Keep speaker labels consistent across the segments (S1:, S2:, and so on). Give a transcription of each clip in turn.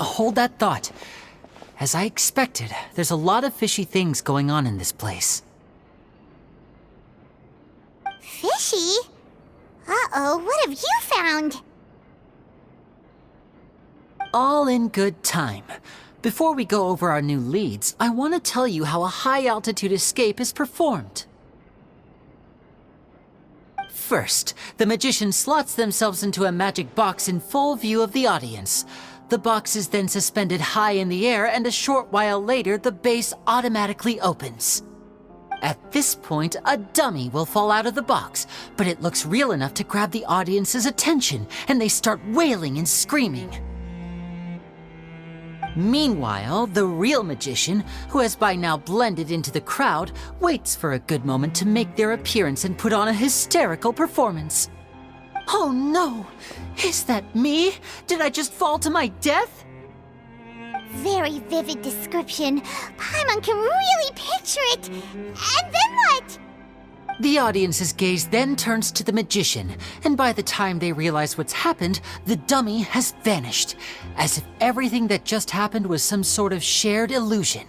S1: hold that thought. As I expected, there's a lot of fishy things going on in this place.
S2: Fishy? Uh-oh, what have you found?
S1: All in good time. Before we go over our new leads, I want to tell you how a high-altitude escape is performed. First, the magician slots themselves into a magic box in full view of the audience. The box is then suspended high in the air, and a short while later, the base automatically opens. At this point, a dummy will fall out of the box, but it looks real enough to grab the audience's attention, and they start wailing and screaming. Meanwhile, the real magician, who has by now blended into the crowd, waits for a good moment to make their appearance and put on a hysterical performance. Oh no! Is that me? Did I just fall to my death?
S2: Very vivid description. Paimon can really picture it. And then what?
S1: The audience's gaze then turns to the magician, and by the time they realize what's happened, the dummy has vanished, as if everything that just happened was some sort of shared illusion.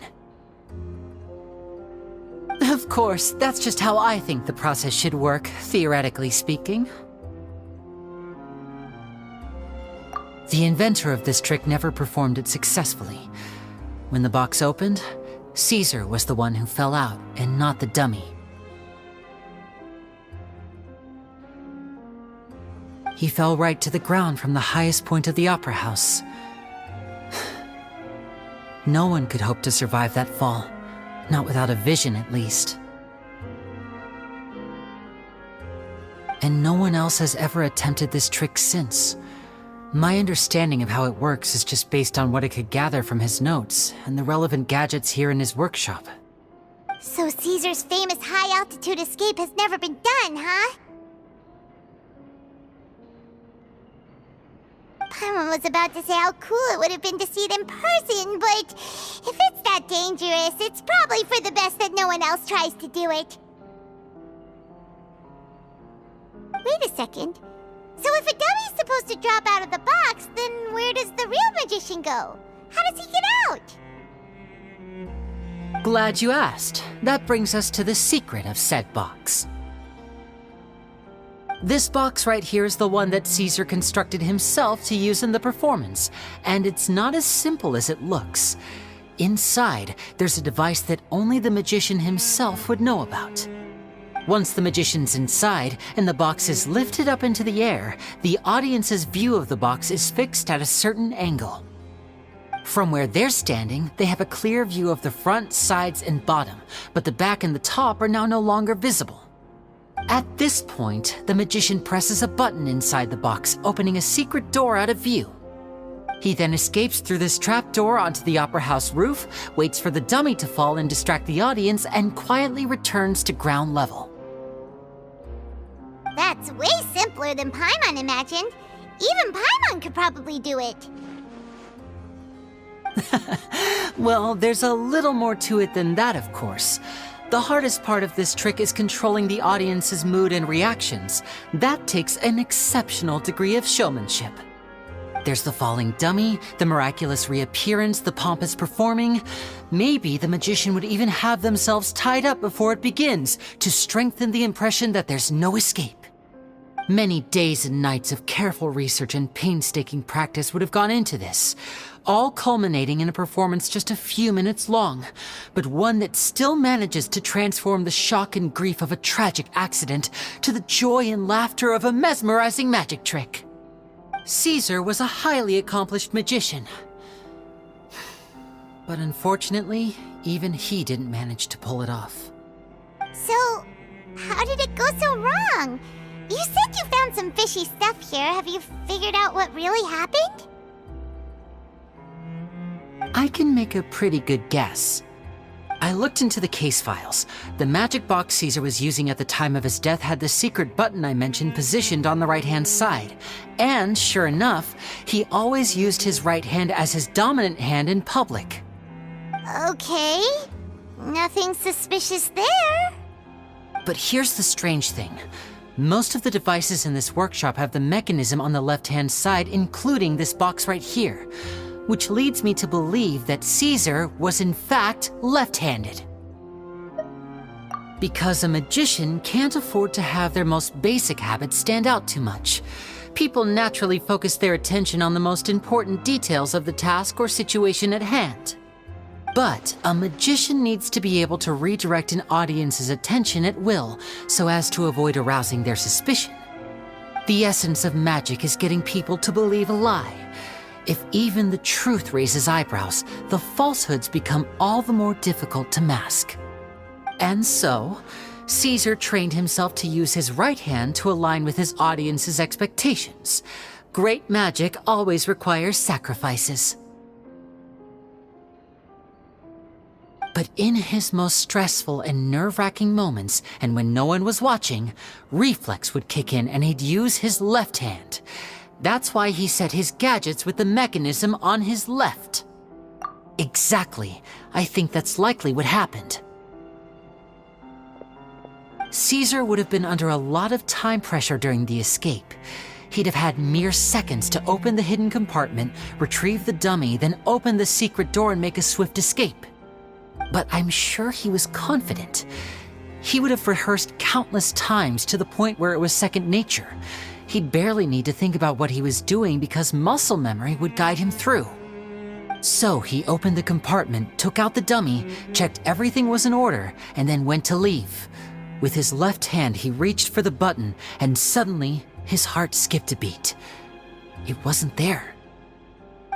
S1: Of course, that's just how I think the process should work, theoretically speaking. The inventor of this trick never performed it successfully. When the box opened, Caesar was the one who fell out, and not the dummy. He fell right to the ground from the highest point of the opera house. No one could hope to survive that fall, not without a vision at least. And no one else has ever attempted this trick since. My understanding of how it works is just based on what I could gather from his notes and the relevant gadgets here in his workshop.
S2: So Caesar's famous high-altitude escape has never been done, huh? Paimon was about to say how cool it would have been to see it in person, but if it's that dangerous, it's probably for the best that no one else tries to do it. Wait a second. So if a dummy's supposed to drop out of the box, then where does the real magician go? How does he get out?
S1: Glad you asked. That brings us to the secret of said box. This box right here is the one that Caesar constructed himself to use in the performance, and it's not as simple as it looks. Inside, there's a device that only the magician himself would know about. Once the magician's inside and the box is lifted up into the air, the audience's view of the box is fixed at a certain angle. From where they're standing, they have a clear view of the front, sides, and bottom, but the back and the top are now no longer visible. At this point, the magician presses a button inside the box, opening a secret door out of view. He then escapes through this trap door onto the opera house roof, waits for the dummy to fall and distract the audience, and quietly returns to ground level.
S2: That's way simpler than Paimon imagined. Even Paimon could probably do it.
S1: Well, there's a little more to it than that, of course. The hardest part of this trick is controlling the audience's mood and reactions. That takes an exceptional degree of showmanship. There's the falling dummy, the miraculous reappearance, the pompous performing. Maybe the magician would even have themselves tied up before it begins to strengthen the impression that there's no escape. Many days and nights of careful research and painstaking practice would have gone into this, all culminating in a performance just a few minutes long, but one that still manages to transform the shock and grief of a tragic accident to the joy and laughter of a mesmerizing magic trick. Caesar was a highly accomplished magician, but unfortunately, even he didn't manage to pull it off.
S2: So, how did it go so wrong? You said you found some fishy stuff here. Have you figured out what really happened?
S1: I can make a pretty good guess. I looked into the case files. The magic box Caesar was using at the time of his death had the secret button I mentioned positioned on the right-hand side. And sure enough, he always used his right hand as his dominant hand in public.
S2: Okay. Nothing suspicious there.
S1: But here's the strange thing. Most of the devices in this workshop have the mechanism on the left-hand side, including this box right here. which leads me to believe that Caesar was in fact left-handed. Because a magician can't afford to have their most basic habits stand out too much. People naturally focus their attention on the most important details of the task or situation at hand. But a magician needs to be able to redirect an audience's attention at will so as to avoid arousing their suspicion. The essence of magic is getting people to believe a lie. If even the truth raises eyebrows, the falsehoods become all the more difficult to mask. And so, Caesar trained himself to use his right hand to align with his audience's expectations. Great magic always requires sacrifices. But in his most stressful and nerve-wracking moments, and when no one was watching, reflex would kick in and he'd use his left hand. That's why he set his gadgets with the mechanism on his left. Exactly. I think that's likely what happened. Caesar would have been under a lot of time pressure during the escape. He'd have had mere seconds to open the hidden compartment, retrieve the dummy, then open the secret door and make a swift escape. But I'm sure he was confident. He would have rehearsed countless times to the point where it was second nature. He'd barely need to think about what he was doing because muscle memory would guide him through. So he opened the compartment, took out the dummy, checked everything was in order, and then went to leave. With his left hand, he reached for the button, and suddenly, his heart skipped a beat. It wasn't there.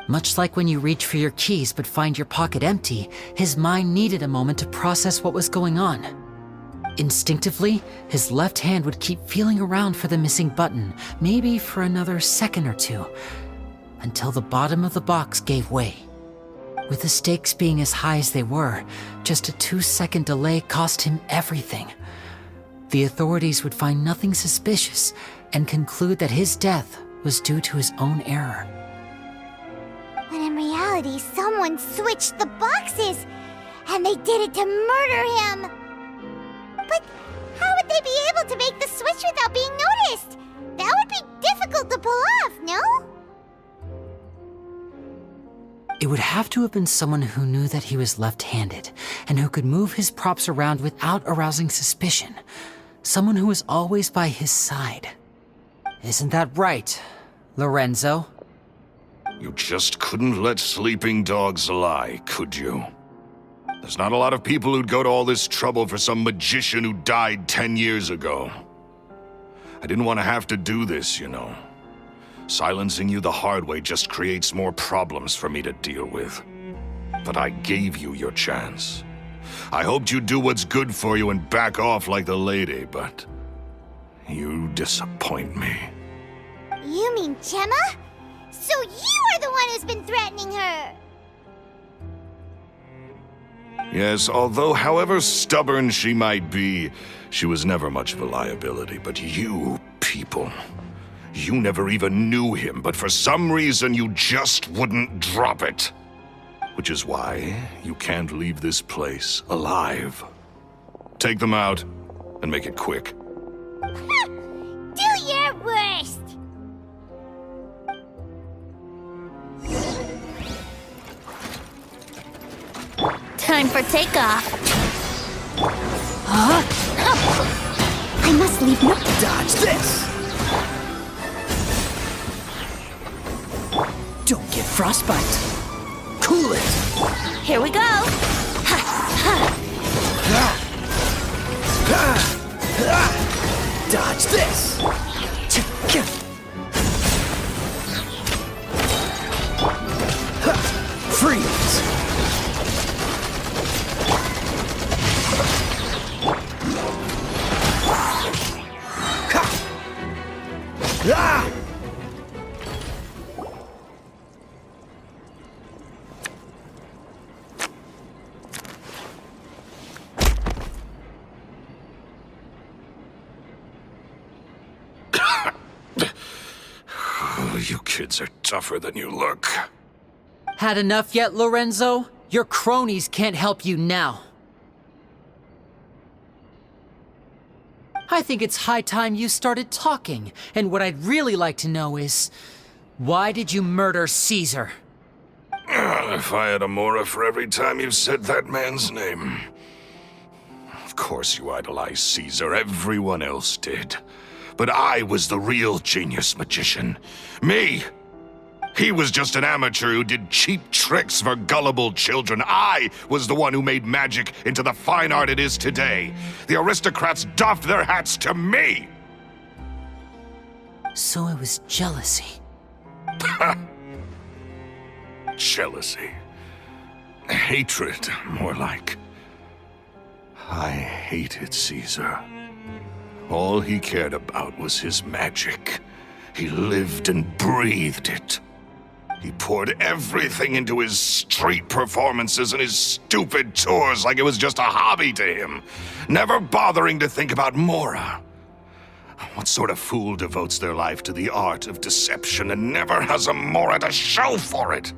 S1: Much like when you reach for your keys but find your pocket empty, his mind needed a moment to process what was going on. Instinctively, his left hand would keep feeling around for the missing button, maybe for another second or two, until the bottom of the box gave way. With the stakes being as high as they were, just a 2-second delay cost him everything. The authorities would find nothing suspicious and conclude that his death was due to his own error.
S2: When in reality, someone switched the boxes, and they did it to murder him. But how would they be able to make the switch without being noticed? That would be difficult to pull off, no?
S1: It would have to have been someone who knew that he was left-handed and who could move his props around without arousing suspicion. Someone who was always by his side. Isn't that right, Lorenzo?
S3: You just couldn't let sleeping dogs lie, could you? There's not a lot of people who'd go to all this trouble for some magician who died 10 years ago. I didn't want to have to do this, you know. Silencing you the hard way just creates more problems for me to deal with. But I gave you your chance. I hoped you'd do what's good for you and back off like the lady, but you disappoint me.
S2: You mean Gemma? So you are the one who's been threatening her!
S3: Yes, although however stubborn she might be, she was never much of a liability. But you people, you never even knew him, but for some reason you just wouldn't drop it. Which is why you can't leave this place alive. Take them out, and make it quick.
S2: Do your worst!
S4: Time for takeoff.
S2: I must leave no—
S5: Dodge this! Don't get frostbite. Cool it!
S4: Here we go.
S5: Dodge this! Freeze! Ah!
S3: You kids are tougher than you look.
S1: Had enough yet, Lorenzo? Your cronies can't help you now. I think it's high time you started talking, and what I'd really like to know is, why did you murder Caesar?
S3: If I had a Mora for every time you said that man's name. Of course you idolized Caesar, everyone else did. But I was the real genius magician. Me! He was just an amateur who did cheap tricks for gullible children. I was the one who made magic into the fine art it is today. The aristocrats doffed their hats to me!
S1: So it was jealousy.
S3: Jealousy. Hatred, more like. I hated Caesar. All he cared about was his magic. He lived and breathed it. He poured everything into his street performances and his stupid tours like it was just a hobby to him, never bothering to think about Mora. What sort of fool devotes their life to the art of deception and never has a Mora to show for it?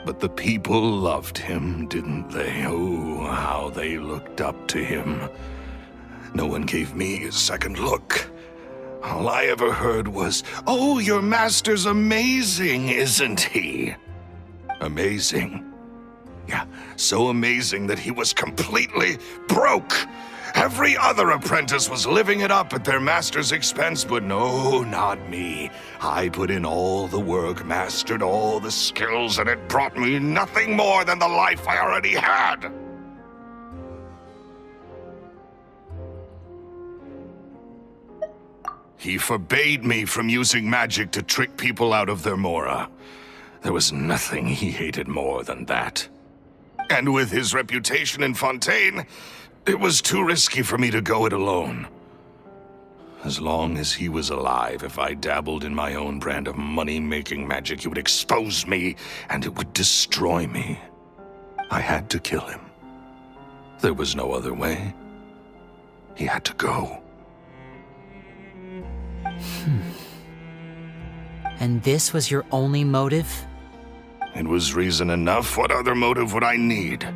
S3: But the people loved him, didn't they? Oh, how they looked up to him. No one gave me a second look. All I ever heard was, "Oh, your master's amazing, isn't he?" Amazing? Yeah, so amazing that he was completely broke. Every other apprentice was living it up at their master's expense, but no, not me. I put in all the work, mastered all the skills, and it brought me nothing more than the life I already had. He forbade me from using magic to trick people out of their Mora. There was nothing he hated more than that. And with his reputation in Fontaine, it was too risky for me to go it alone. As long as he was alive, if I dabbled in my own brand of money-making magic, he would expose me, and it would destroy me. I had to kill him. There was no other way. He had to go.
S1: And this was your only motive?
S3: It was reason enough. What other motive would I need?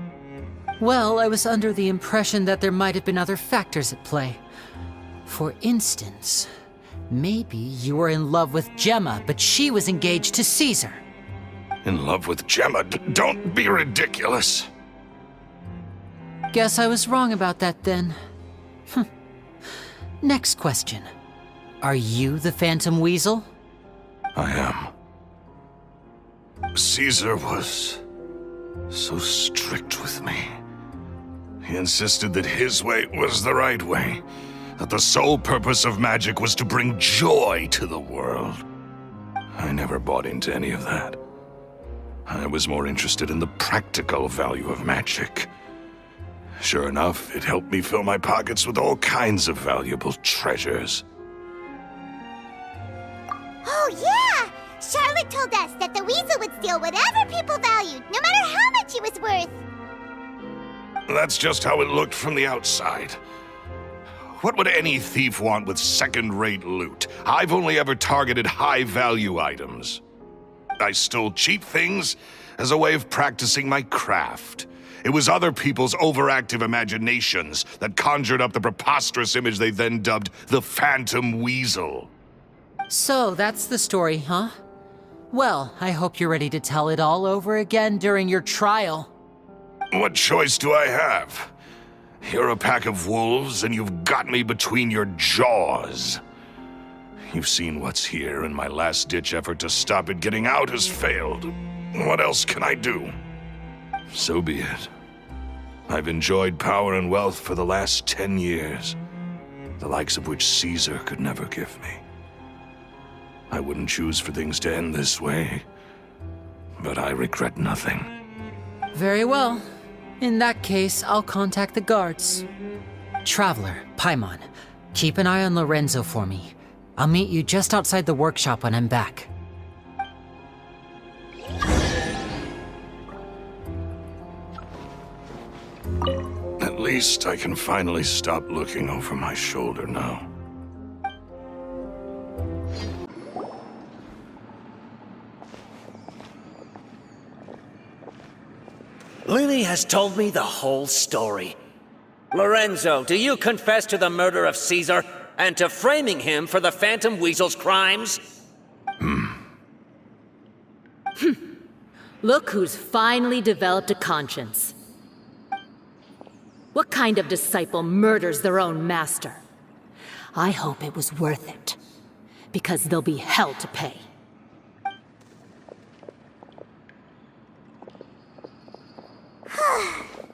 S1: Well, I was under the impression that there might have been other factors at play. For instance, maybe you were in love with Gemma, but she was engaged to Caesar.
S3: In love with Gemma? Don't be ridiculous.
S1: Guess I was wrong about that then. Next question. Are you the Phantom Weasel?
S3: I am. Caesar was so strict with me. He insisted that his way was the right way, that the sole purpose of magic was to bring joy to the world. I never bought into any of that. I was more interested in the practical value of magic. Sure enough, it helped me fill my pockets with all kinds of valuable treasures.
S2: Oh, yeah! Charlotte told us that the weasel would steal whatever people valued, no matter how much it was worth.
S3: That's just how it looked from the outside. What would any thief want with second-rate loot? I've only ever targeted high-value items. I stole cheap things as a way of practicing my craft. It was other people's overactive imaginations that conjured up the preposterous image they then dubbed the Phantom Weasel.
S1: So, that's the story, huh? Well, I hope you're ready to tell it all over again during your trial.
S3: What choice do I have? You're a pack of wolves, and you've got me between your jaws. You've seen what's here, and my last-ditch effort to stop it getting out has failed. What else can I do? So be it. I've enjoyed power and wealth for the last 10 years, the likes of which Caesar could never give me. I wouldn't choose for things to end this way, but I regret nothing.
S1: Very well. In that case, I'll contact the guards. Traveler, Paimon, keep an eye on Lorenzo for me. I'll meet you just outside the workshop when I'm back.
S3: At least I can finally stop looking over my shoulder now.
S6: Lily has told me the whole story. Lorenzo, do you confess to the murder of Caesar and to framing him for the Phantom Weasel's crimes?
S7: Look who's finally developed a conscience. What kind of disciple murders their own master? I hope it was worth it, because there'll be hell to pay.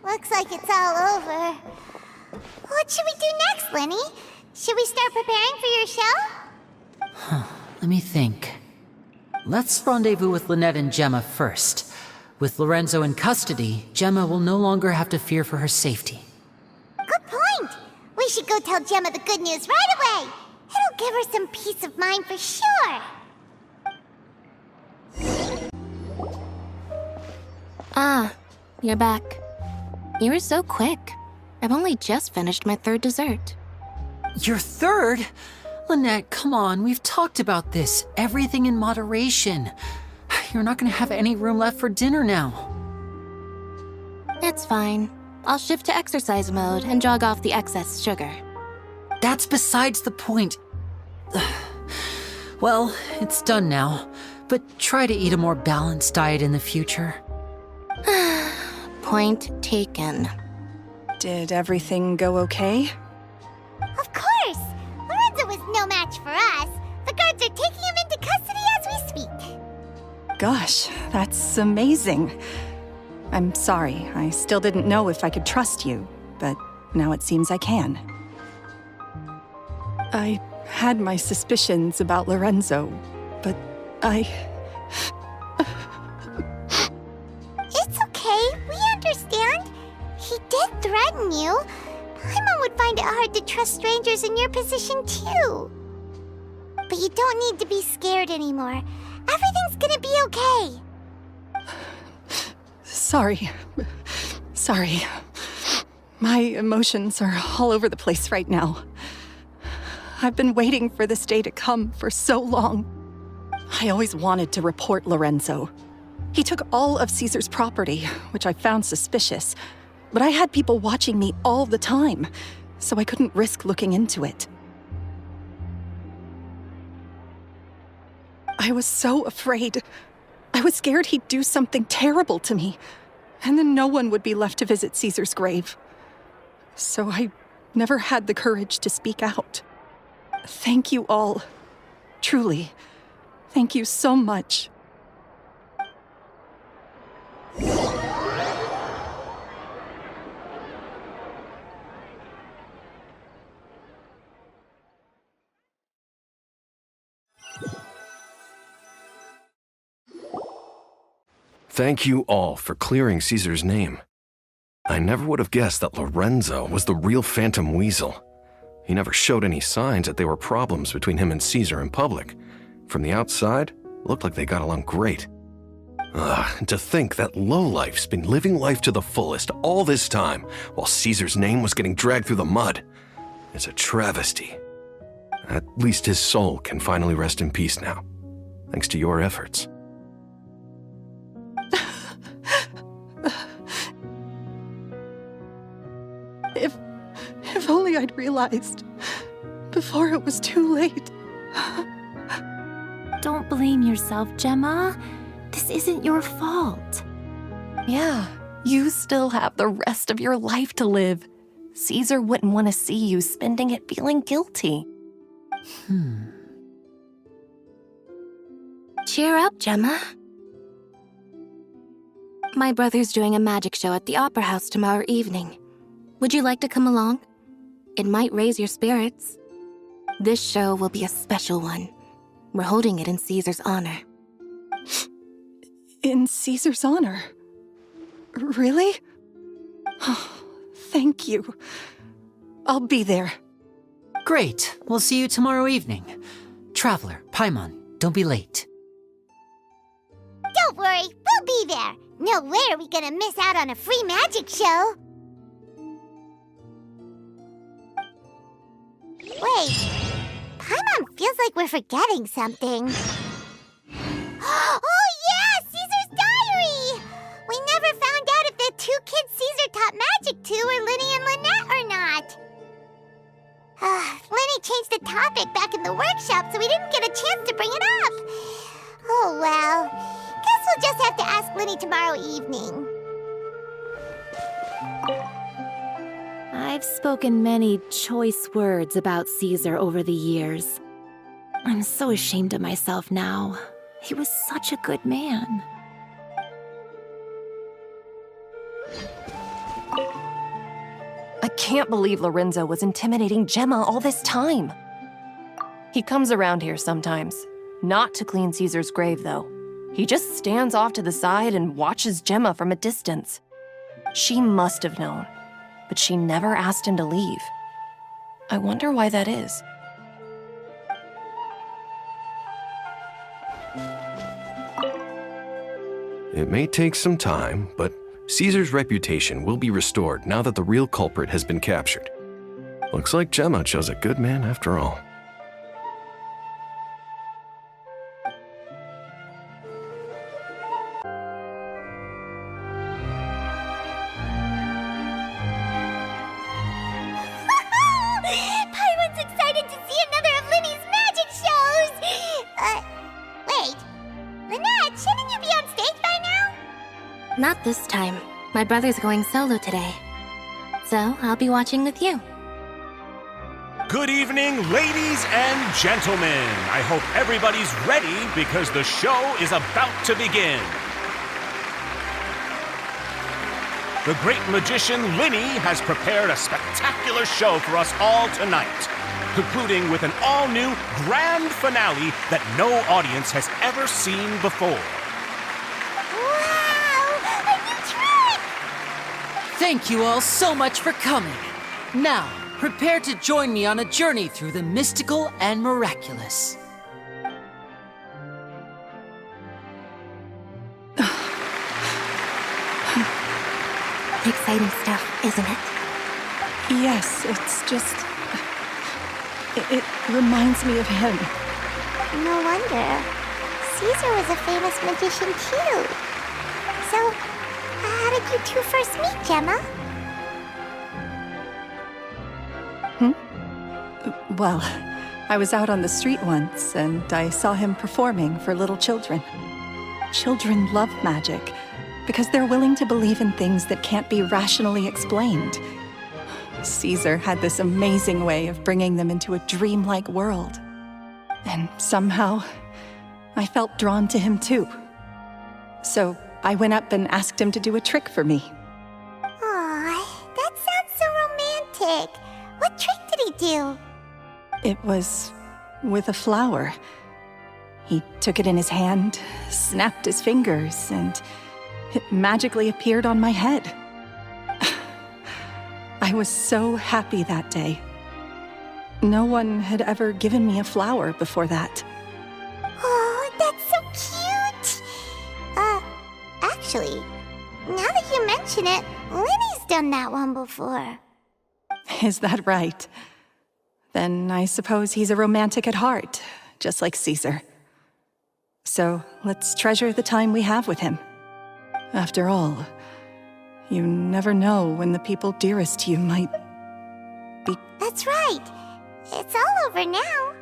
S2: Looks like it's all over. What should we do next, Lenny? Should we start preparing for your show?
S1: Let me think. Let's rendezvous with Lynette and Gemma first. With Lorenzo in custody, Gemma will no longer have to fear for her safety.
S2: Good point. We should go tell Gemma the good news right away. It'll give her some peace of mind for sure.
S4: Ah, you're back. You were so quick. I've only just finished my third dessert.
S1: Your third? Lynette, come on, we've talked about this. Everything in moderation. You're not gonna have any room left for dinner now.
S4: It's fine. I'll shift to exercise mode and jog off the excess sugar.
S1: That's besides the point. Well, it's done now, but try to eat a more balanced diet in the future.
S4: Point taken.
S8: Did everything go okay?
S2: Of course! Lorenzo was no match for us. The guards are taking him into custody as we speak.
S8: Gosh, that's amazing. I'm sorry, I still didn't know if I could trust you, but now it seems I can. I had my suspicions about Lorenzo, but
S2: It's okay, we understand. He did threaten you. Paimon would find it hard to trust strangers in your position, too. But you don't need to be scared anymore. Everything's gonna be okay.
S8: Sorry. My emotions are all over the place right now. I've been waiting for this day to come for so long. I always wanted to report Lorenzo. He took all of Caesar's property, which I found suspicious, but I had people watching me all the time, so I couldn't risk looking into it. I was so afraid. I was scared he'd do something terrible to me, and then no one would be left to visit Caesar's grave. So I never had the courage to speak out. Thank you all. Truly. Thank you so much.
S9: Thank you all for clearing Caesar's name. I never would have guessed that Lorenzo was the real Phantom Weasel. He never showed any signs that there were problems between him and Caesar in public. From the outside, it looked like they got along great. And to think that lowlife's been living life to the fullest all this time while Caesar's name was getting dragged through the mud. It's a travesty. At least his soul can finally rest in peace now, thanks to your efforts.
S8: If only I'd realized before it was too late.
S4: Don't blame yourself, Gemma. This isn't your fault.
S10: Yeah, you still have the rest of your life to live. Caesar wouldn't want to see you spending it feeling guilty.
S4: Cheer up, Gemma. My brother's doing a magic show at the Opera House tomorrow evening. Would you like to come along? It might raise your spirits. This show will be a special one. We're holding it in Caesar's honor.
S8: In Caesar's honor? Really? Oh, thank you. I'll be there.
S1: Great, we'll see you tomorrow evening. Traveler, Paimon, don't be late.
S2: Don't worry, we'll be there. No way are we gonna miss out on a free magic show. Wait, Paimon feels like we're forgetting something. Oh yeah, Caesar's diary! We never found out if the two kids Caesar taught magic to were Linny and Lynette or not. Linny changed the topic back in the workshop, so we didn't get a chance to bring it up. Oh well, guess we'll just have to ask Linny Lenny tomorrow evening.
S4: I've spoken many choice words about Caesar over the years. I'm so ashamed of myself now. He was such a good man.
S10: I can't believe Lorenzo was intimidating Gemma all this time. He comes around here sometimes. Not to clean Caesar's grave, though. He just stands off to the side and watches Gemma from a distance. She must have known, but she never asked him to leave. I wonder why that is.
S9: It may take some time, but Caesar's reputation will be restored now that the real culprit has been captured. Looks like Gemma chose a good man after all.
S2: Paimon's excited to see another of Lenny's magic shows! Wait. Lynette, shouldn't you be on stage by now?
S4: Not this time. My brother's going solo today. So I'll be watching with you.
S11: Good evening, ladies and gentlemen. I hope everybody's ready because the show is about to begin. The great magician Lenny has prepared a spectacular show for us all tonight, concluding with an all-new grand finale that no audience has ever seen before.
S2: Wow! A new trick!
S1: Thank you all so much for coming. Now, prepare to join me on a journey through the mystical and miraculous.
S4: Exciting stuff, isn't it?
S8: Yes, it's just... It reminds me of him.
S2: No wonder. Caesar was a famous magician too. So, how did you two first meet, Gemma?
S8: Well, I was out on the street once, and I saw him performing for little children. Children love magic, because they're willing to believe in things that can't be rationally explained. Caesar had this amazing way of bringing them into a dreamlike world. And somehow, I felt drawn to him too. So I went up and asked him to do a trick for me.
S2: Aw, that sounds so romantic. What trick did he do?
S8: It was with a flower. He took it in his hand, snapped his fingers, and it magically appeared on my head. I was so happy that day. No one had ever given me a flower before that.
S2: Oh, that's so cute! Actually, now that you mention it, Lenny's done that one before.
S8: Is that right? Then I suppose he's a romantic at heart, just like Caesar. So let's treasure the time we have with him. After all, you never know when the people dearest to you might be...
S2: That's right. It's all over now.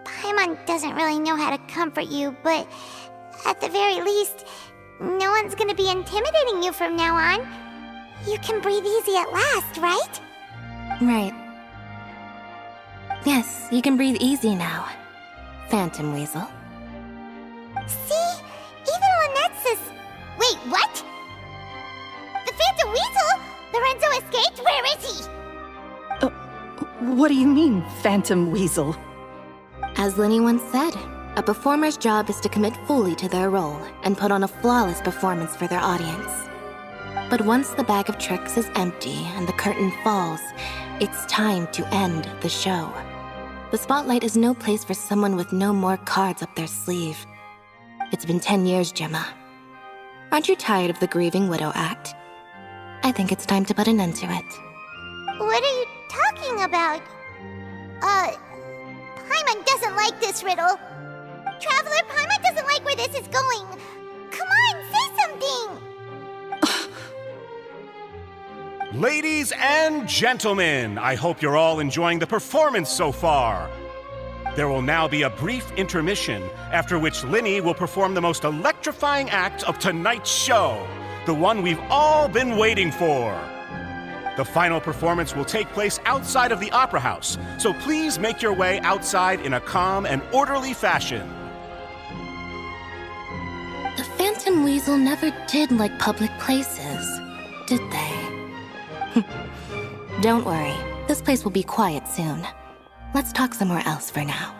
S2: Paimon doesn't really know how to comfort you, but at the very least, no one's gonna be intimidating you from now on. You can breathe easy at last, right?
S4: Right. Yes, you can breathe easy now, Phantom Weasel.
S2: See? Even Lynette says... Wait, what? The Phantom Weasel? Lorenzo escaped? Where is he?
S8: What do you mean, Phantom Weasel?
S4: As Lenny once said, a performer's job is to commit fully to their role and put on a flawless performance for their audience. But once the bag of tricks is empty and the curtain falls, it's time to end the show. The spotlight is no place for someone with no more cards up their sleeve. It's been 10 years, Gemma. Aren't you tired of the grieving widow act? I think it's time to put an end to it.
S2: What are you talking about? Paimon doesn't like this riddle. Traveler, Paimon doesn't like where this is going. Come on, say something!
S11: Ladies and gentlemen, I hope you're all enjoying the performance so far. There will now be a brief intermission, after which Linny will perform the most electrifying act of tonight's show, the one we've all been waiting for. The final performance will take place outside of the Opera House, so please make your way outside in a calm and orderly fashion.
S4: The Phantom Weasel never did like public places, did they? Don't worry, this place will be quiet soon. Let's talk somewhere else for now.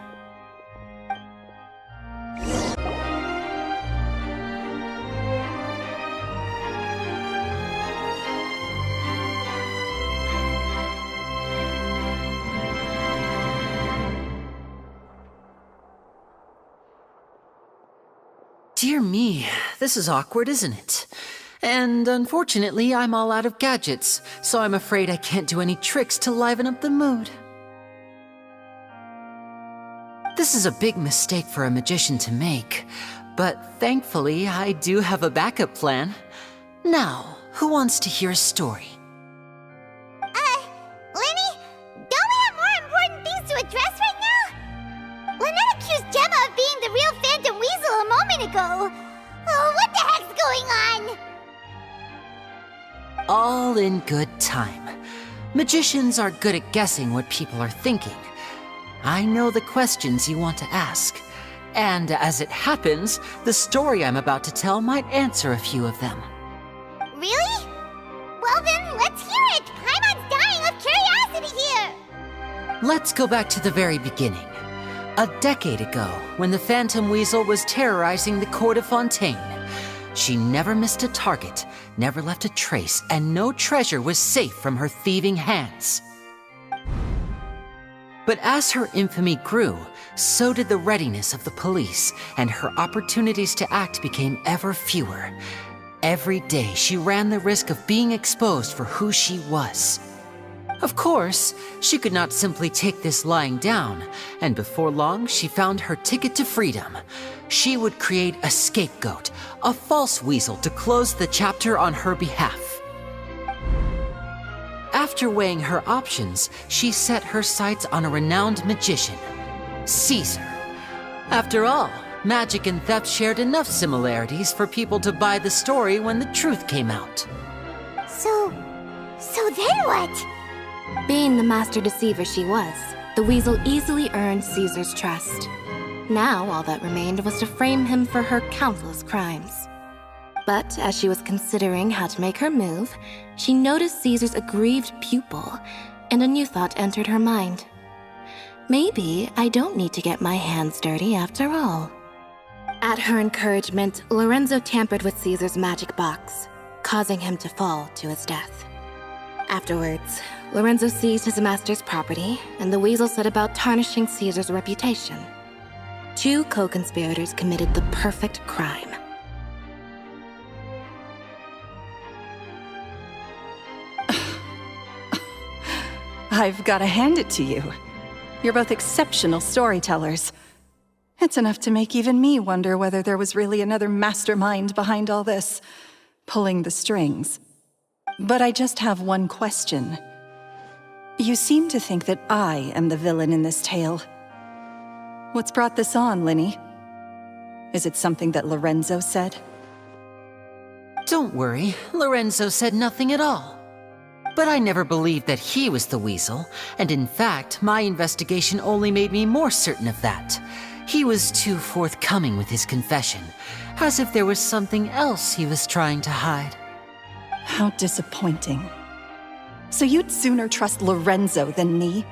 S1: Dear me, this is awkward, isn't it? And unfortunately, I'm all out of gadgets, so I'm afraid I can't do any tricks to liven up the mood. This is a big mistake for a magician to make, but thankfully, I do have a backup plan. Now, who wants to hear a story?
S2: Lenny? Don't we have more important things to address right now? Lynette accused Gemma of being the real Phantom Weasel a moment ago. Oh, what the heck's going on?
S1: All in good time. Magicians are good at guessing what people are thinking. I know the questions you want to ask. And as it happens, the story I'm about to tell might answer a few of them.
S2: Really? Well then, let's hear it! Paimon's dying of curiosity here!
S1: Let's go back to the very beginning. A decade ago, when the Phantom Weasel was terrorizing the court of Fontaine. She never missed a target, never left a trace, and no treasure was safe from her thieving hands. But as her infamy grew, so did the readiness of the police, and her opportunities to act became ever fewer. Every day, she ran the risk of being exposed for who she was. Of course, she could not simply take this lying down, and before long, she found her ticket to freedom. She would create a scapegoat, a false weasel to close the chapter on her behalf. After weighing her options, she set her sights on a renowned magician, Caesar. After all, magic and theft shared enough similarities for people to buy the story when the truth came out.
S2: So then what?
S4: Being the master deceiver she was, the weasel easily earned Caesar's trust. Now all that remained was to frame him for her countless crimes. But as she was considering how to make her move, she noticed Caesar's aggrieved pupil, and a new thought entered her mind. Maybe I don't need to get my hands dirty after all. At her encouragement, Lorenzo tampered with Caesar's magic box, causing him to fall to his death. Afterwards, Lorenzo seized his master's property, and the weasel set about tarnishing Caesar's reputation. Two co-conspirators committed the perfect crime.
S8: I've got to hand it to you. You're both exceptional storytellers. It's enough to make even me wonder whether there was really another mastermind behind all this, pulling the strings. But I just have one question. You seem to think that I am the villain in this tale. What's brought this on, Linny? Is it something that Lorenzo said?
S1: Don't worry, Lorenzo said nothing at all. But I never believed that he was the weasel, and in fact, my investigation only made me more certain of that. He was too forthcoming with his confession, as if there was something else he was trying to hide.
S8: How disappointing. So you'd sooner trust Lorenzo than me?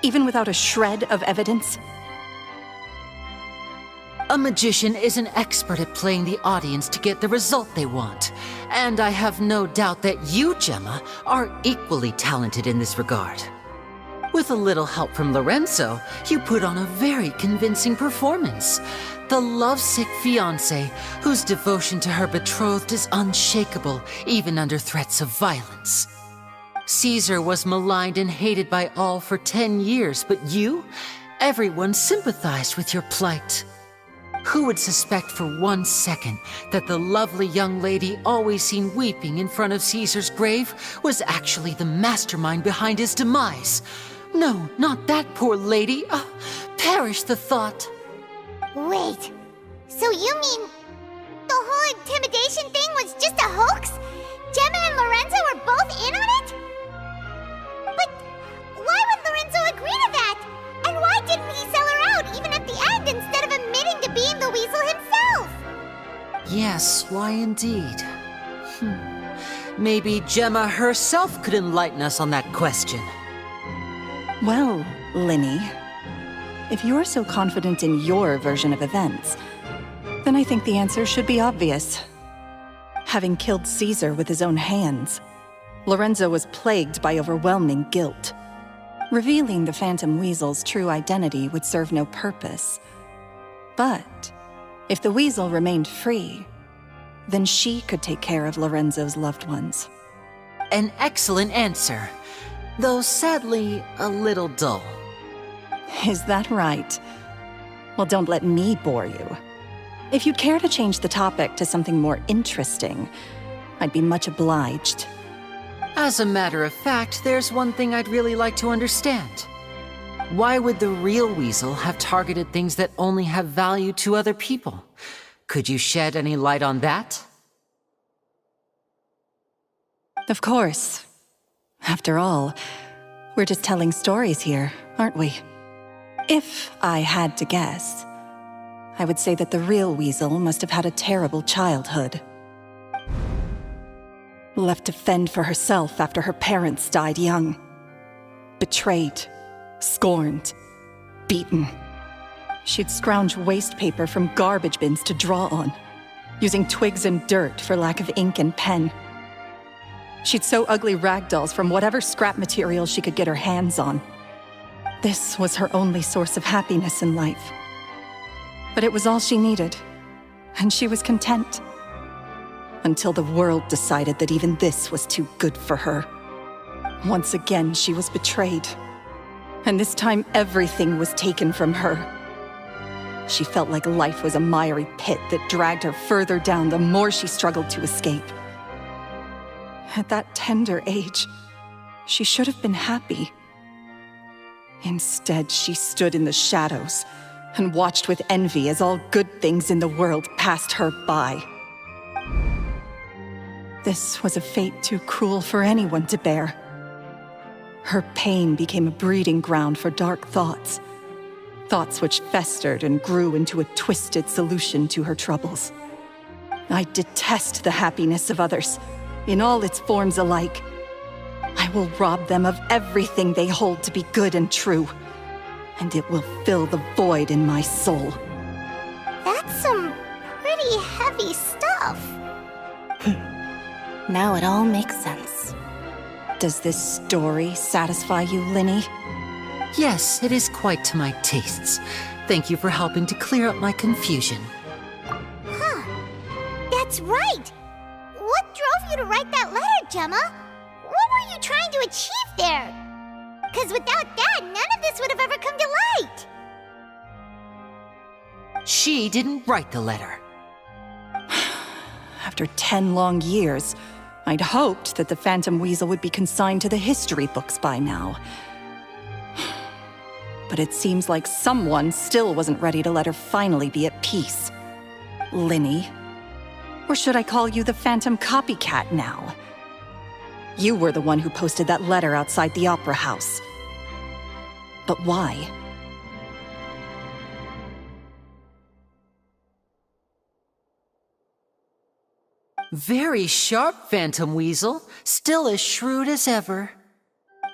S8: Even without a shred of evidence?
S1: A magician is an expert at playing the audience to get the result they want. And I have no doubt that you, Gemma, are equally talented in this regard. With a little help from Lorenzo, you put on a very convincing performance. The lovesick fiancé, whose devotion to her betrothed is unshakable, even under threats of violence. Caesar was maligned and hated by all for 10 years, but you? Everyone sympathized with your plight. Who would suspect for 1 second that the lovely young lady always seen weeping in front of Caesar's grave was actually the mastermind behind his demise? No, not that poor lady. Perish the thought.
S2: Wait, so you mean the whole intimidation thing was just a hoax? Gemma and Lorenzo were both in on it? But why would Lorenzo agree to that? And why didn't he sell her out even at the end instead of admitting to being the weasel himself?
S1: Yes, why indeed? Maybe Gemma herself could enlighten us on that question.
S8: Well, Linny, if you're so confident in your version of events, then I think the answer should be obvious. Having killed Caesar with his own hands, Lorenzo was plagued by overwhelming guilt. Revealing the Phantom Weasel's true identity would serve no purpose. But if the weasel remained free, then she could take care of Lorenzo's loved ones.
S1: An excellent answer, though sadly a little dull.
S8: Is that right? Well, don't let me bore you. If you'd care to change the topic to something more interesting, I'd be much obliged.
S1: As a matter of fact, there's one thing I'd really like to understand. Why would the real weasel have targeted things that only have value to other people? Could you shed any light on that?
S8: Of course. After all, we're just telling stories here, aren't we? If I had to guess, I would say that the real weasel must have had a terrible childhood. Left to fend for herself after her parents died young. Betrayed, scorned, beaten. She'd scrounge waste paper from garbage bins to draw on, using twigs and dirt for lack of ink and pen. She'd sew ugly rag dolls from whatever scrap material she could get her hands on. This was her only source of happiness in life. But it was all she needed, and she was content. Until the world decided that even this was too good for her. Once again, she was betrayed. And this time, everything was taken from her. She felt like life was a miry pit that dragged her further down the more she struggled to escape. At that tender age, she should have been happy. Instead, she stood in the shadows and watched with envy as all good things in the world passed her by. This was a fate too cruel for anyone to bear. Her pain became a breeding ground for dark thoughts. Thoughts which festered and grew into a twisted solution to her troubles. I detest the happiness of others, in all its forms alike. I will rob them of everything they hold to be good and true, and it will fill the void in my soul.
S2: That's some pretty heavy stuff.
S4: Now it all makes sense.
S8: Does this story satisfy you, Linny?
S1: Yes, it is quite to my tastes. Thank you for helping to clear up my confusion.
S2: Huh. That's right! What drove you to write that letter, Gemma? What were you trying to achieve there? Because without that, none of this would have ever come to light.
S1: She didn't write the letter.
S8: After 10 long years, I'd hoped that the Phantom Weasel would be consigned to the history books by now. But it seems like someone still wasn't ready to let her finally be at peace. Linny. Or should I call you the Phantom Copycat now? You were the one who posted that letter outside the Opera House. But why?
S1: Very sharp, Phantom Weasel. Still as shrewd as ever.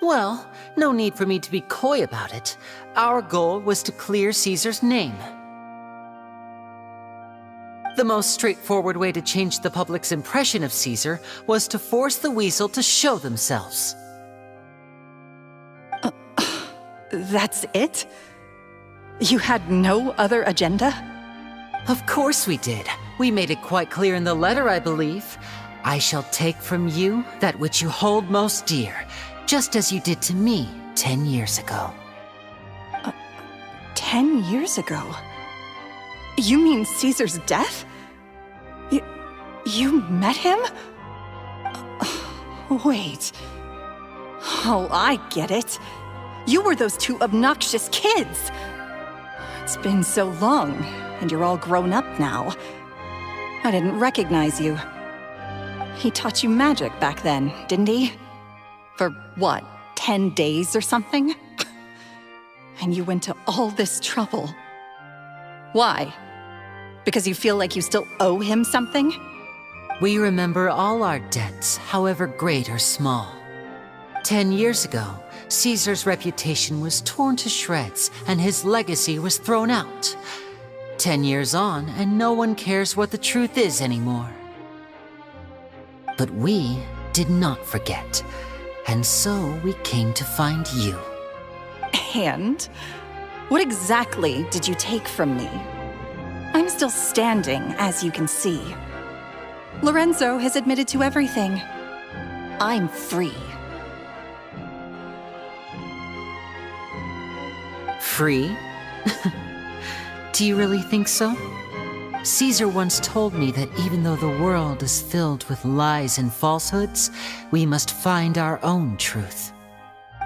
S1: Well, no need for me to be coy about it. Our goal was to clear Caesar's name. The most straightforward way to change the public's impression of Caesar was to force the Weasel to show themselves.
S8: That's it? You had no other agenda?
S1: Of course we did. We made it quite clear in the letter, I believe. I shall take from you that which you hold most dear, just as you did to me 10 years ago.
S8: 10 years ago? You mean Caesar's death? You met him? Wait. Oh, I get it. You were those two obnoxious kids. It's been so long, and you're all grown up now. I didn't recognize you. He taught you magic back then, didn't he? For what, 10 days or something? And you went to all this trouble. Why? Because you feel like you still owe him something?
S1: We remember all our debts, however great or small. 10 years ago, Caesar's reputation was torn to shreds and his legacy was thrown out. 10 years on, and no one cares what the truth is anymore. But we did not forget, and so we came to find you.
S8: And? What exactly did you take from me? I'm still standing, as you can see. Lorenzo has admitted to everything. I'm free.
S1: Free? Do you really think so? Caesar once told me that even though the world is filled with lies and falsehoods, we must find our own truth.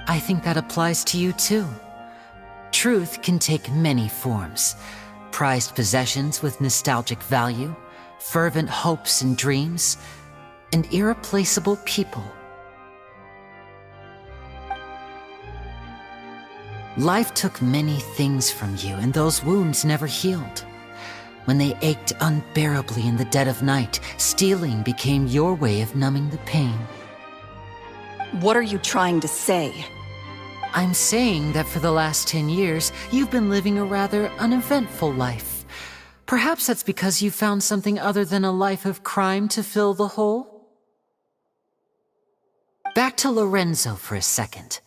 S1: I think that applies to you too. Truth can take many forms. Prized possessions with nostalgic value, fervent hopes and dreams, and irreplaceable people. Life took many things from you, and those wounds never healed. When they ached unbearably in the dead of night, stealing became your way of numbing the pain.
S8: What are you trying to say?
S1: I'm saying that for the last 10 years, you've been living a rather uneventful life. Perhaps that's because you found something other than a life of crime to fill the hole? Back to Lorenzo for a second.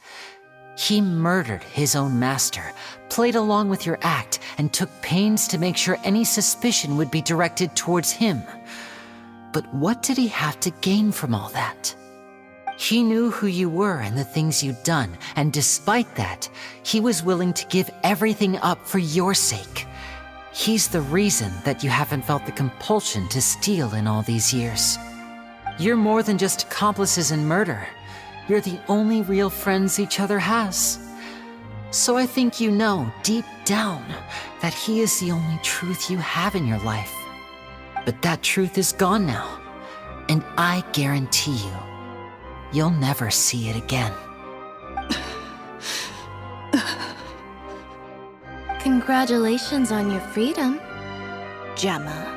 S1: He murdered his own master, played along with your act, and took pains to make sure any suspicion would be directed towards him. But what did he have to gain from all that? He knew who you were and the things you'd done, and despite that, he was willing to give everything up for your sake. He's the reason that you haven't felt the compulsion to steal in all these years. You're more than just accomplices in murder. You're the only real friends each other has. So I think you know, deep down, that he is the only truth you have in your life. But that truth is gone now, and I guarantee you, you'll never see it again.
S4: Congratulations on your freedom, Gemma.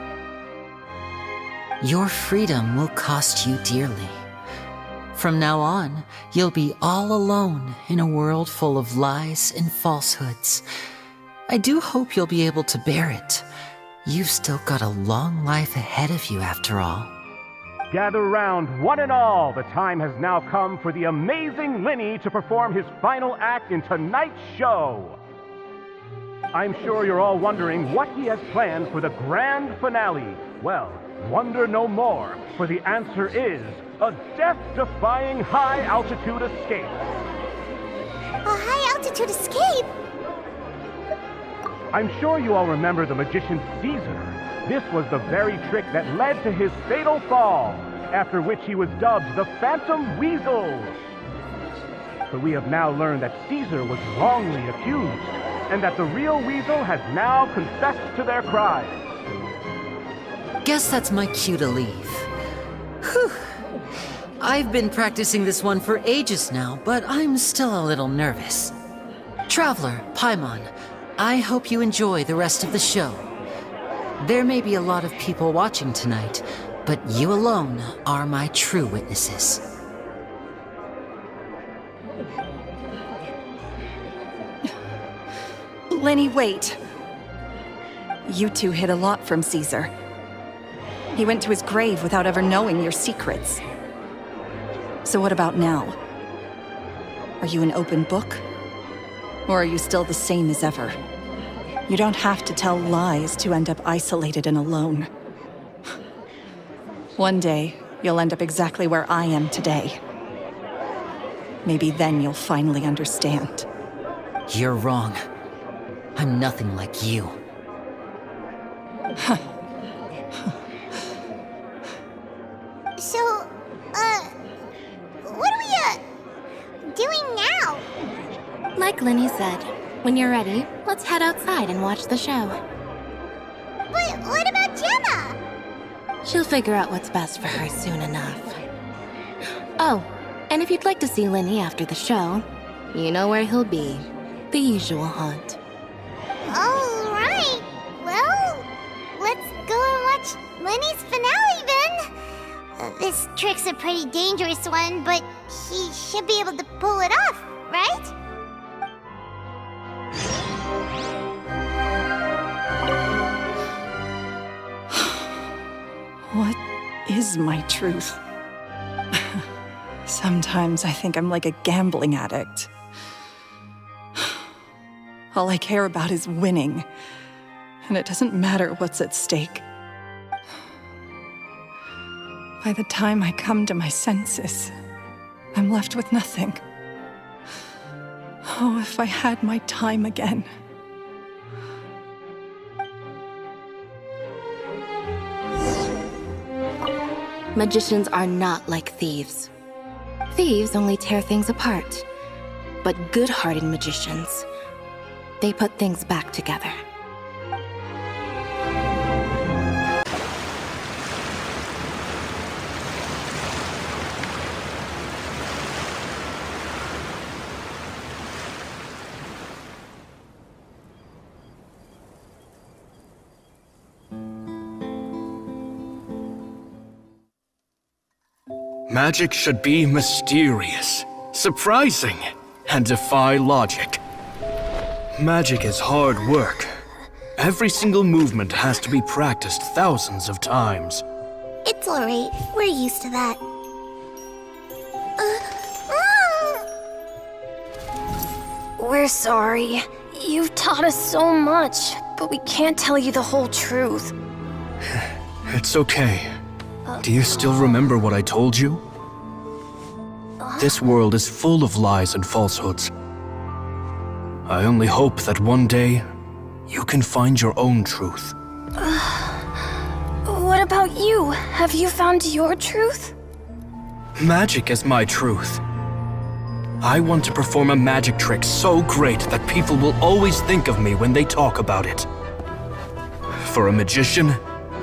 S1: Your freedom will cost you dearly. From now on, you'll be all alone in a world full of lies and falsehoods. I do hope you'll be able to bear it. You've still got a long life ahead of you after all.
S11: Gather round, one and all. The time has now come for the amazing Linny to perform his final act in tonight's show. I'm sure you're all wondering what he has planned for the grand finale. Well, wonder no more, for the answer is a death-defying high-altitude escape.
S2: A high-altitude escape?
S11: I'm sure you all remember the magician Caesar. This was the very trick that led to his fatal fall, after which he was dubbed the Phantom Weasel. But we have now learned that Caesar was wrongly accused, and that the real Weasel has now confessed to their crimes.
S1: Guess that's my cue to leave. Whew. I've been practicing this one for ages now, but I'm still a little nervous. Traveler, Paimon, I hope you enjoy the rest of the show. There may be a lot of people watching tonight, but you alone are my true witnesses.
S8: Lenny, wait. You two hid a lot from Caesar. He went to his grave without ever knowing your secrets. So what about now? Are you an open book? Or are you still the same as ever? You don't have to tell lies to end up isolated and alone. One day, you'll end up exactly where I am today. Maybe then you'll finally understand.
S1: You're wrong. I'm nothing like you.
S2: So, what are we, doing now?
S4: Like Linny said, when you're ready, let's let's head outside and watch the show.
S2: But what about Gemma?
S4: She'll figure out what's best for her soon enough. Oh, and if you'd like to see Linny after the show, you know where he'll be. The usual haunt.
S2: All right. Well, let's go and watch Lenny's finale then. This trick's a pretty dangerous one, but he should be able to pull it off, right?
S8: What is my truth? Sometimes I think I'm like a gambling addict. All I care about is winning, and it doesn't matter what's at stake. By the time I come to my senses, I'm left with nothing. Oh, if I had my time again.
S4: Magicians are not like thieves. Thieves only tear things apart. But good-hearted magicians, they put things back together.
S5: Magic should be mysterious, surprising, and defy logic. Magic is hard work. Every single movement has to be practiced thousands of times.
S2: It's alright. We're used to that.
S10: We're sorry. You've taught us so much, but we can't tell you the whole truth.
S5: It's okay. Do you still remember what I told you? This world is full of lies and falsehoods. I only hope that one day, you can find your own truth.
S10: What about you? Have you found your truth?
S5: Magic is my truth. I want to perform a magic trick so great that people will always think of me when they talk about it. For a magician,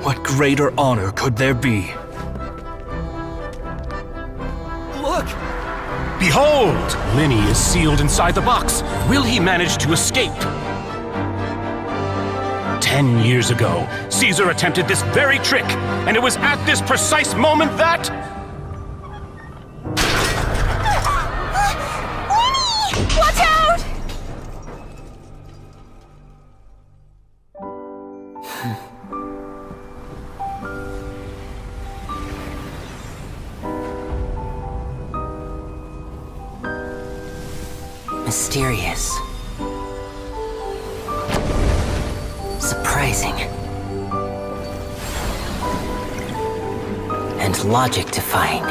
S5: what greater honor could there be?
S11: Look! Behold! Linny is sealed inside the box. Will he manage to escape? 10 years ago, Caesar attempted this very trick, and it was at this precise moment that...
S10: Linny! Watch out!
S1: Mysterious. Surprising. And logic-defying.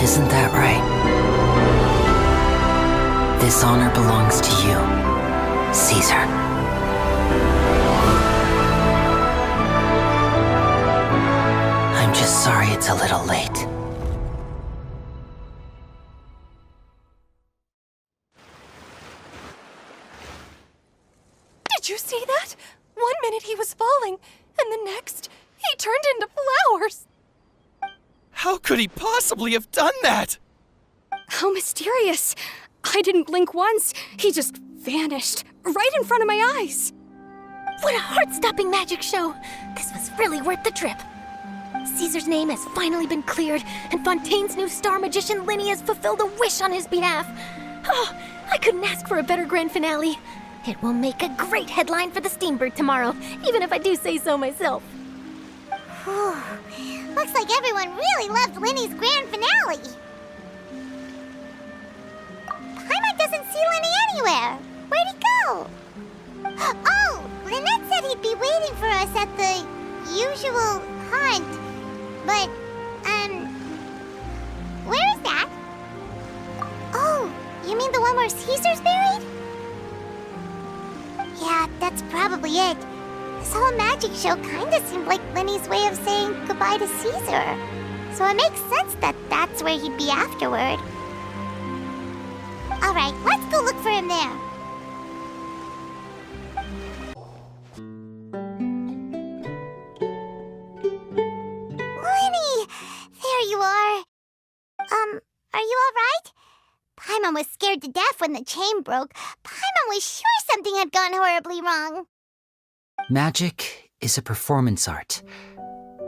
S1: Isn't that right? This honor belongs to you, Caesar. I'm just sorry it's a little late.
S8: Did you see that? 1 minute he was falling, and the next, he turned into flowers.
S5: How could he possibly have done that?
S12: How mysterious. I didn't blink once. He just vanished, right in front of my eyes.
S2: What a heart-stopping magic show! This was really worth the trip. Caesar's name has finally been cleared, and Fontaine's new star magician Linny has fulfilled a wish on his behalf. Oh, I couldn't ask for a better grand finale. It will make a great headline for the Steambird tomorrow, even if I do say so myself. Looks like everyone really loved Linny's grand finale. Paimon doesn't see Linny anywhere. Where'd he go? Oh, Lynette said he'd be waiting for us at the usual haunt. But, where is that? Oh, you mean the one where Caesar's buried? Yeah, that's probably it. This whole magic show kinda seemed like Linny's way of saying goodbye to Caesar. So it makes sense that that's where he'd be afterward. Alright, let's go look for him there. scared to death when the chain broke, Paimon was sure something had gone horribly wrong.
S1: Magic is a performance art.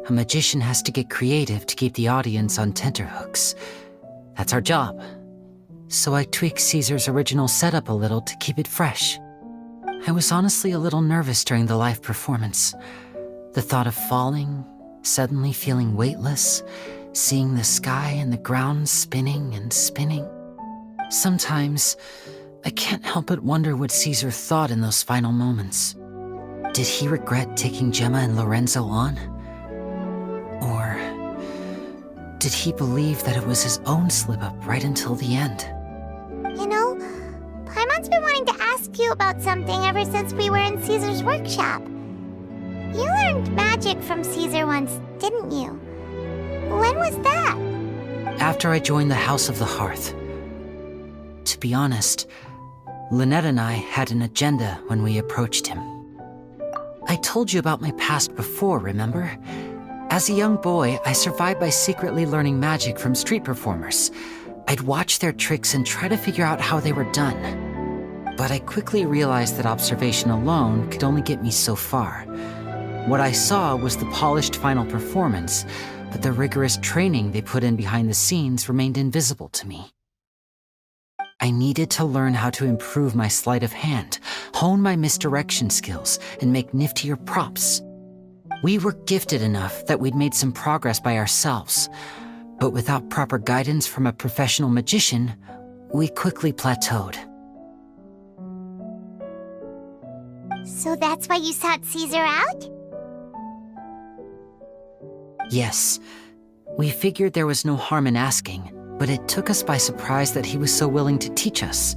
S1: A magician has to get creative to keep the audience on tenterhooks. That's our job. So I tweaked Caesar's original setup a little to keep it fresh. I was honestly a little nervous during the live performance. The thought of falling, suddenly feeling weightless, seeing the sky and the ground spinning and spinning. Sometimes, I can't help but wonder what Caesar thought in those final moments. Did he regret taking Gemma and Lorenzo on? Or did he believe that it was his own slip-up right until the end?
S2: You know, Paimon's been wanting to ask you about something ever since we were in Caesar's workshop. You learned magic from Caesar once, didn't you? When was that?
S1: After I joined the House of the Hearth. To be honest, Lynette and I had an agenda when we approached him. I told you about my past before, remember? As a young boy, I survived by secretly learning magic from street performers. I'd watch their tricks and try to figure out how they were done. But I quickly realized that observation alone could only get me so far. What I saw was the polished final performance, but the rigorous training they put in behind the scenes remained invisible to me. I needed to learn how to improve my sleight of hand, hone my misdirection skills, and make niftier props. We were gifted enough that we'd made some progress by ourselves, but without proper guidance from a professional magician, we quickly plateaued.
S2: So that's why you sought Caesar out?
S1: Yes, we figured there was no harm in asking, but it took us by surprise that he was so willing to teach us.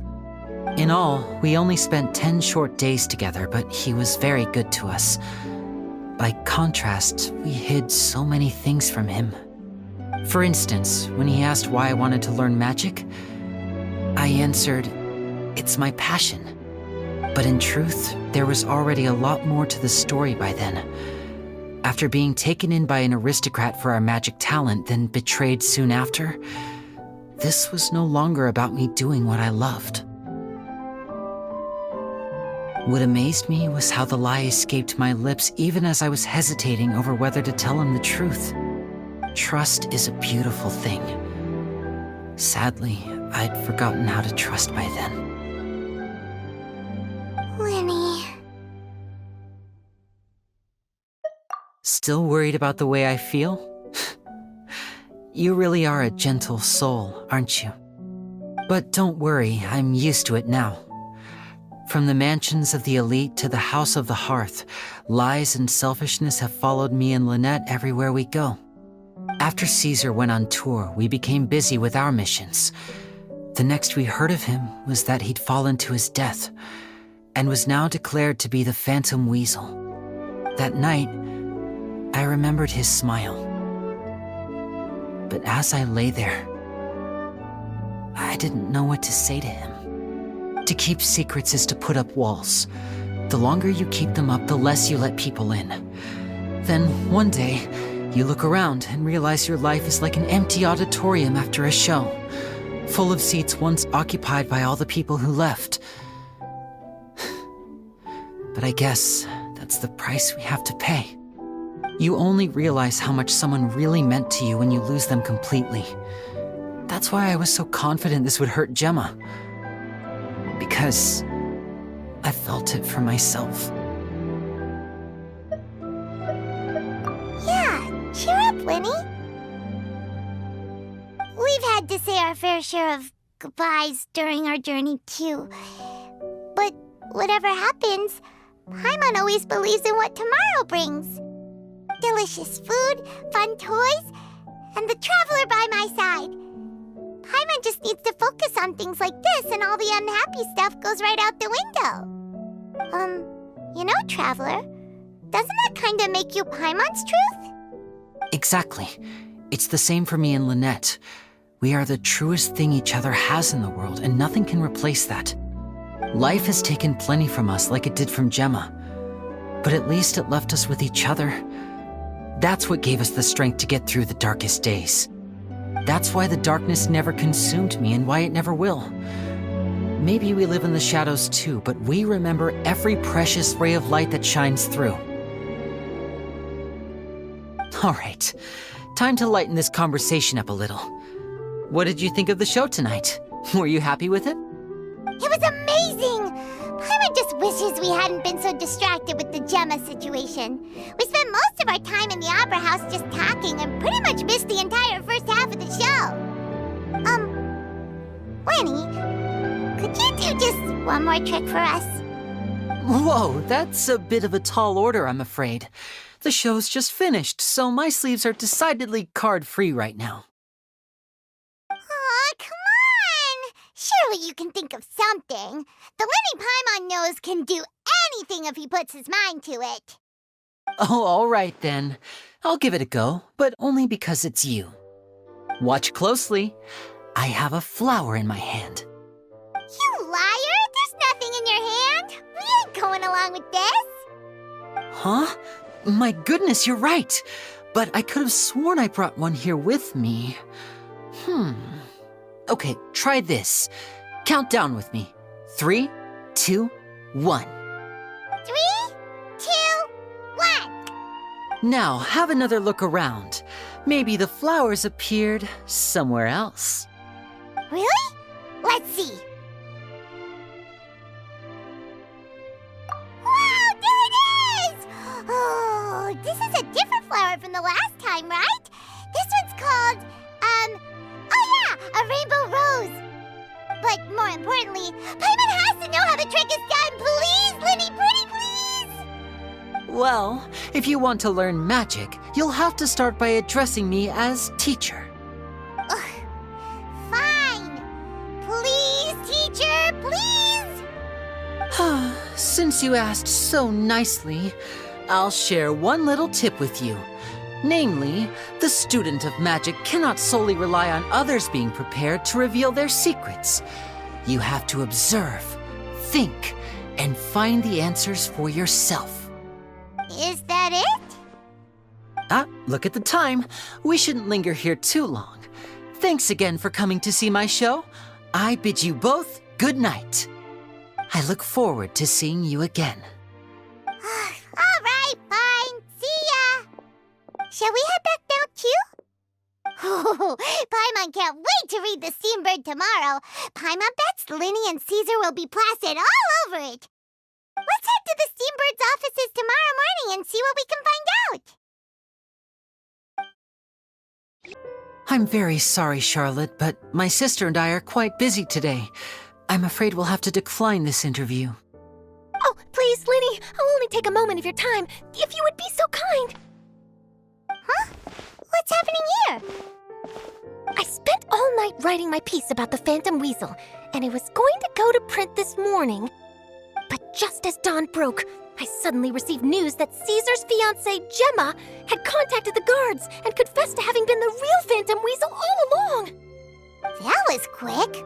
S1: In all, we only spent 10 short days together, but he was very good to us. By contrast, we hid so many things from him. For instance, when he asked why I wanted to learn magic, I answered, "It's my passion." But in truth, there was already a lot more to the story by then. After being taken in by an aristocrat for our magic talent, then betrayed soon after, this was no longer about me doing what I loved. What amazed me was how the lie escaped my lips even as I was hesitating over whether to tell him the truth. Trust is a beautiful thing. Sadly, I'd forgotten how to trust by then.
S2: Lenny.
S1: Still worried about the way I feel? You really are a gentle soul, aren't you? But don't worry, I'm used to it now. From the mansions of the elite to the House of the Hearth, lies and selfishness have followed me and Lynette everywhere we go. After Caesar went on tour, we became busy with our missions. The next we heard of him was that he'd fallen to his death, and was now declared to be the Phantom Weasel. That night, I remembered his smile. But as I lay there, I didn't know what to say to him. To keep secrets is to put up walls. The longer you keep them up, the less you let people in. Then, one day, you look around and realize your life is like an empty auditorium after a show, full of seats once occupied by all the people who left. But I guess that's the price we have to pay. You only realize how much someone really meant to you when you lose them completely. That's why I was so confident this would hurt Gemma. Because I felt it for myself.
S2: Yeah, cheer up, Lenny. We've had to say our fair share of goodbyes during our journey, too. But whatever happens, Paimon always believes in what tomorrow brings. Delicious food, fun toys, and the traveler by my side. Paimon just needs to focus on things like this, and all the unhappy stuff goes right out the window. You know, Traveler, doesn't that kinda make you Paimon's truth?
S1: Exactly. It's the same for me and Lynette. We are the truest thing each other has in the world, and nothing can replace that. Life has taken plenty from us, like it did from Gemma. But at least it left us with each other. That's what gave us the strength to get through the darkest days. That's why the darkness never consumed me and why it never will. Maybe we live in the shadows too, but we remember every precious ray of light that shines through. All right, time to lighten this conversation up a little. What did you think of the show tonight? Were you happy with it?
S2: It was amazing! Paimon just wishes we hadn't been so distracted with the Gemma situation. We spent most of our time in the Opera House just talking and pretty much missed the entire first half of the show. Lenny, could you do just one more trick for us?
S1: Whoa, that's a bit of a tall order, I'm afraid. The show's just finished, so my sleeves are decidedly card-free right now.
S2: Aw, come on! Surely you can think of something. The Lenny Paimon knows can do anything if he puts his mind to it.
S1: Oh, all right then. I'll give it a go, but only because it's you. Watch closely. I have a flower in my hand.
S2: You liar! There's nothing in your hand! We ain't going along with this!
S1: Huh? My goodness, you're right. But I could have sworn I brought one here with me. Okay, try this. Count down with me. 3, 2, 1.
S2: 3, 2, 1.
S1: Now, have another look around. Maybe the flowers appeared somewhere else.
S2: Really? Let's see. Wow, there it is! Oh, this is a different flower from the last time, right? This one's called, oh yeah, a rainbow rose. But more importantly, Paimon has to know how the trick is done. Please, Linny, pretty please!
S1: Well, if you want to learn magic, you'll have to start by addressing me as teacher.
S2: Ugh. Fine. Please, teacher, please!
S1: Since you asked so nicely, I'll share one little tip with you. Namely, the student of magic cannot solely rely on others being prepared to reveal their secrets. You have to observe, think, and find the answers for yourself.
S2: Is that it?
S1: Look at the time. We shouldn't linger here too long. Thanks again for coming to see my show. I bid you both good night. I look forward to seeing you again.
S2: All right, fine. See ya. Shall we head back now, too? Oh, Paimon can't wait to read The Steambird tomorrow. Paimon bets Linny and Caesar will be plastered all over it. Let's head to the Steambird's offices tomorrow morning and see what we can find out.
S1: I'm very sorry, Charlotte, but my sister and I are quite busy today. I'm afraid we'll have to decline this interview.
S4: Oh, please, Linny, I'll only take a moment of your time, if you would be so kind.
S2: Huh? What's happening here?
S4: I spent all night writing my piece about the Phantom Weasel, and it was going to go to print this morning. But just as dawn broke, I suddenly received news that Caesar's fiancée, Gemma, had contacted the guards and confessed to having been the real Phantom Weasel all along.
S2: That was quick.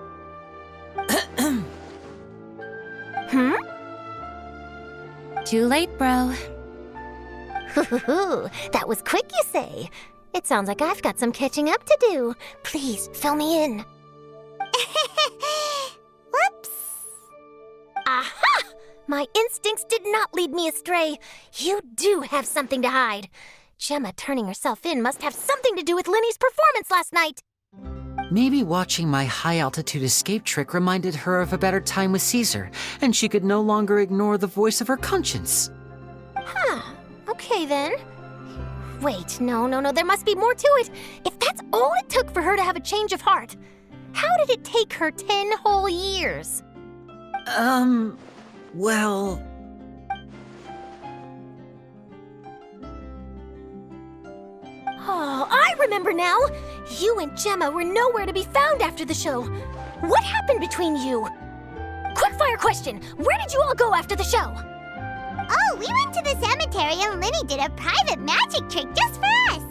S4: Too late, bro. That was quick, you say? It sounds like I've got some catching up to do. Please, fill me in.
S2: Whoops.
S4: Aha! My instincts did not lead me astray. You do have something to hide. Gemma turning herself in must have something to do with Linny's performance last night.
S1: Maybe watching my high-altitude escape trick reminded her of a better time with Caesar, and she could no longer ignore the voice of her conscience.
S4: Huh. Okay, then. Wait, no, there must be more to it. If that's all it took for her to have a change of heart, how did it take her 10 whole years?
S1: Well...
S4: Oh, I remember now! You and Gemma were nowhere to be found after the show. What happened between you? Quickfire question! Where did you all go after the show?
S2: Oh, we went to the cemetery and Linny did a private magic trick just for us.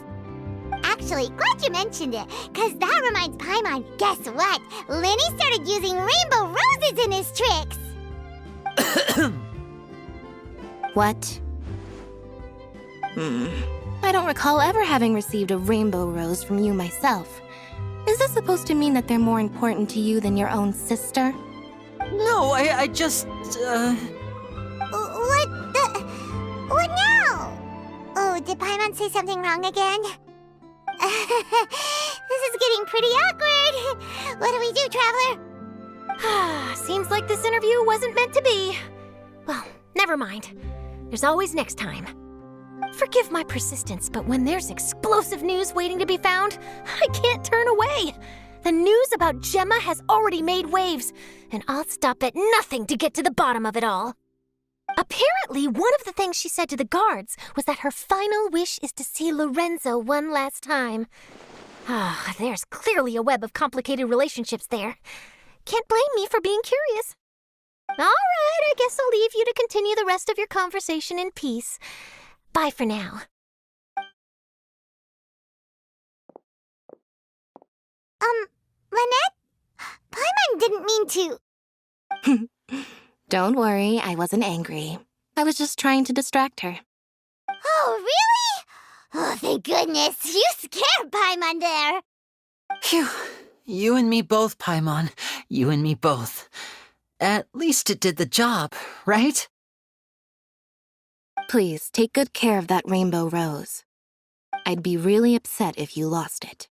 S2: Actually, glad you mentioned it, because that reminds Paimon, guess what? Linny started using rainbow roses in his tricks.
S4: What? I don't recall ever having received a rainbow rose from you myself. Is this supposed to mean that they're more important to you than your own sister?
S1: No, I just,
S2: What now? Oh, did Paimon say something wrong again? This is getting pretty awkward. What do we do, Traveler?
S13: Seems like this interview wasn't meant to be. Well, never mind. There's always next time. Forgive my persistence, but when there's explosive news waiting to be found, I can't turn away. The news about Gemma has already made waves, and I'll stop at nothing to get to the bottom of it all. Apparently, one of the things she said to the guards was that her final wish is to see Lorenzo one last time. There's clearly a web of complicated relationships there. Can't blame me for being curious. All right, I guess I'll leave you to continue the rest of your conversation in peace. Bye for now.
S2: Lynette? Paimon didn't mean to.
S4: Don't worry, I wasn't angry. I was just trying to distract her.
S2: Oh, really? Oh, thank goodness. You scared Paimon there.
S1: phew. You and me both, Paimon. You and me both. At least it did the job, right?
S4: Please, take good care of that rainbow rose. I'd be really upset if you lost it.